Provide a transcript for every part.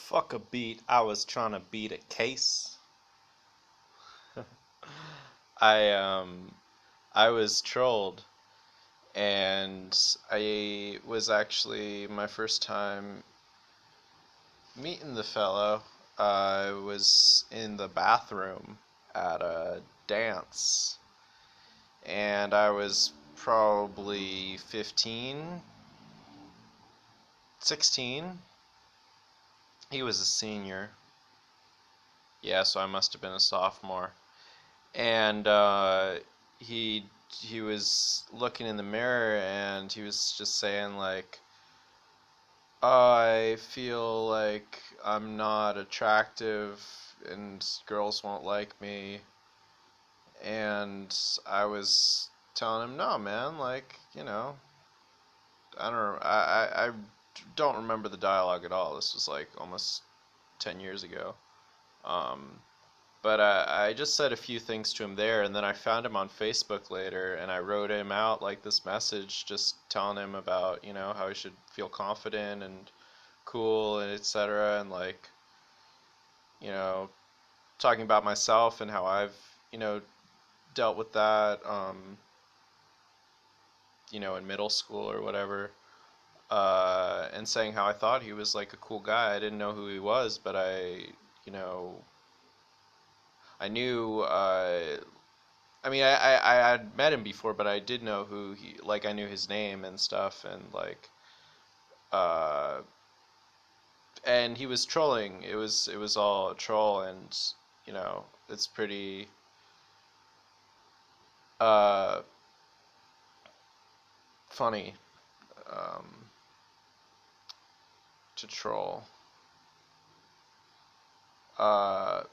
Fuck a beat. I was trying to beat a case. I um I was trolled and I was actually my first time meeting the fellow. I was in the bathroom at a dance and I was probably 15, 16. He was a senior. Yeah, so I must have been a sophomore. And he he was looking in the mirror and he was just saying like, I feel like I'm not attractive and girls won't like me. And I was telling him, no, man, like, I don't I don't remember the dialogue at all. This was like almost 10 years ago. Um, But I just said a few things to him there, and then I found him on Facebook later, and I wrote him out like this message, just telling him about, how he should feel confident and cool and etc. And like, you know, talking about myself and how I've, dealt with that, in middle school or whatever. And saying how I thought he was like a cool guy. I didn't know who he was, but you know, I knew I mean, I had met him before, but I did know who he, like, I knew his name and stuff, uh, and he was trolling. It was all a troll, and, it's pretty, uh, funny, um, to troll. Uh,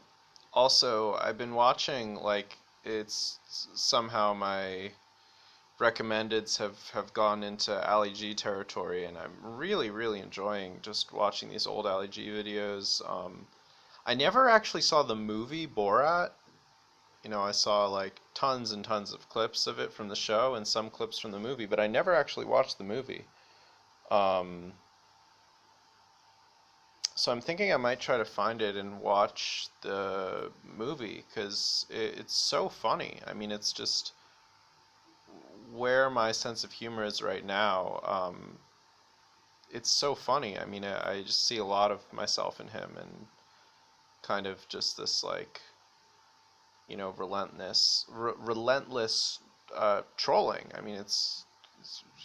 Also, I've been watching, like, it's somehow my recommendeds have gone into Ali G territory, and I'm really, really enjoying just watching these old Ali G videos. I never actually saw the movie Borat. I saw like tons and tons of clips of it from the show and some clips from the movie, but I never actually watched the movie. Um, so I'm thinking I might try to find it and watch the movie because it's so funny. I mean, it's just where my sense of humor is right now. It's so funny. I mean, I just see a lot of myself in him and kind of just this like, relentless trolling. I mean,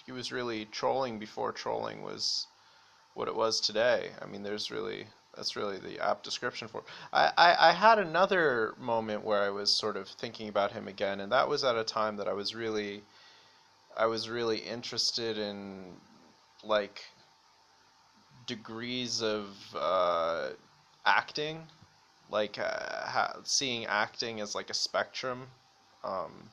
he was really trolling before trolling was what it was today. I mean, that's really the apt description for it. I had another moment where I was sort of thinking about him again, and that was at a time that I was really interested in like degrees of acting, like seeing acting as like a spectrum, um,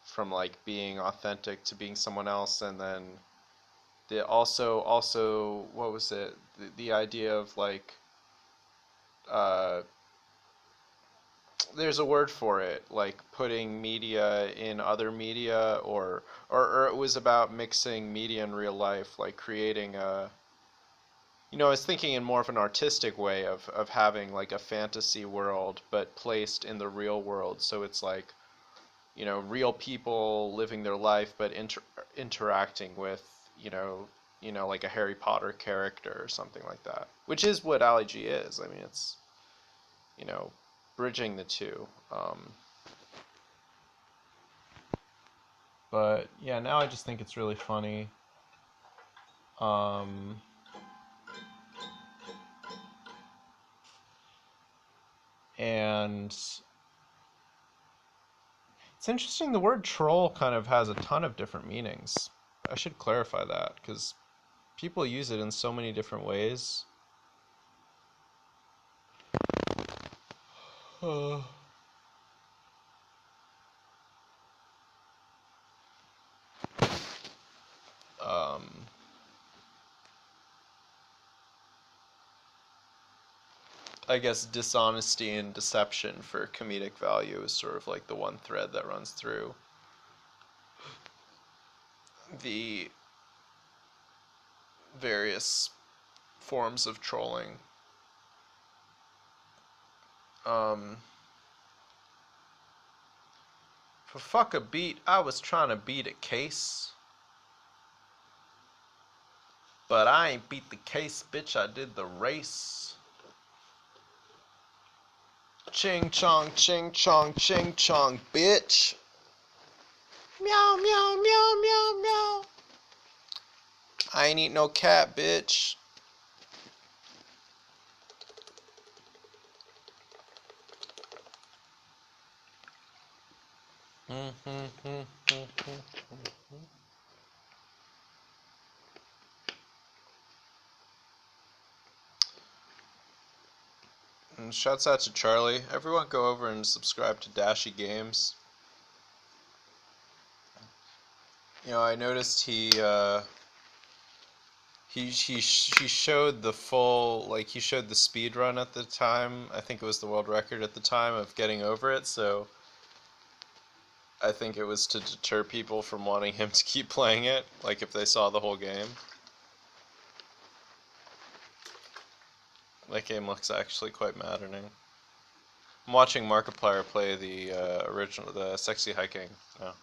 from like being authentic to being someone else, and then the also what was it, the idea of like uh, there's a word for it, like putting media in other media, or it was about mixing media and real life, like creating a, I was thinking in more of an artistic way of having like a fantasy world but placed in the real world. So it's like, real people living their life but interacting with, like a Harry Potter character or something like that. Which is what Ali G is. I mean, it's, you know, bridging the two. But yeah, now I just think it's really funny. Um, and It's interesting, the word troll kind of has a ton of different meanings. I should clarify that because people use it in so many different ways. Uh, um, I guess dishonesty and deception for comedic value is sort of like the one thread that runs through the various forms of trolling. For fuck a beat, I was trying to beat a case. But I ain't beat the case, bitch, I did the race. Ching chong, bitch. Meow, meow, meow, meow, meow. I ain't eat no cat, bitch. And shouts out to Charlie. Everyone go over and subscribe to Dashy Games. You know, I noticed he showed the full, like, he showed the speed run at the time. I think it was the world record at the time of getting over it, so I think it was to deter people from wanting him to keep playing it, like if they saw the whole game. That game looks actually quite maddening. I'm watching Markiplier play the original, the Sexy Hiking now.